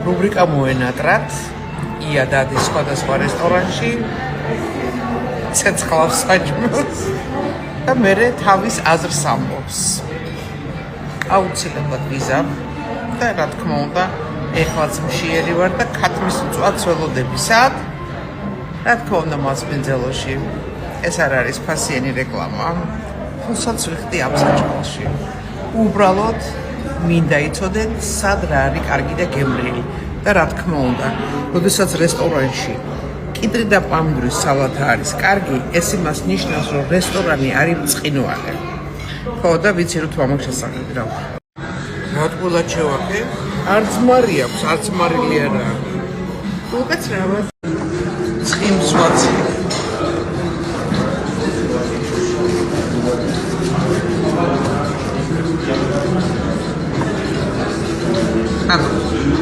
რუბრიკა მოენატრათ ია დადის სხვადასხვა რესტორანში ცეცხლავს საჭმელს და მერე თავის აზრს ამბობს. აუცილებლად ვიზამ და რა თქმა უნდა ეხლაც მშიერი ვარ და ქათმის მწვადს ველოდებისად რა თქმა უნდა მასპინძელოში ეს არ არის ფასიანი რეკლამა თუმცა ვიხდი ამ საჭმელში უბრალოდ მინდა იცოდეთ სად რა არის კარგი და გემრიელი და რა თქმა უნდა როდესაც რესტორანში კიდრი და პამდურის სალათა არის კარგი ეს იმას ნიშნავს რომ რესტორანი არის მწყინვალე ხო და ვიცი რომ თუ ამას შესაძლებელი რა რა თქმა შევაკე არც მარი აქვს არც მარილი არა უკაცრავად ცხიმსვაცი ანუ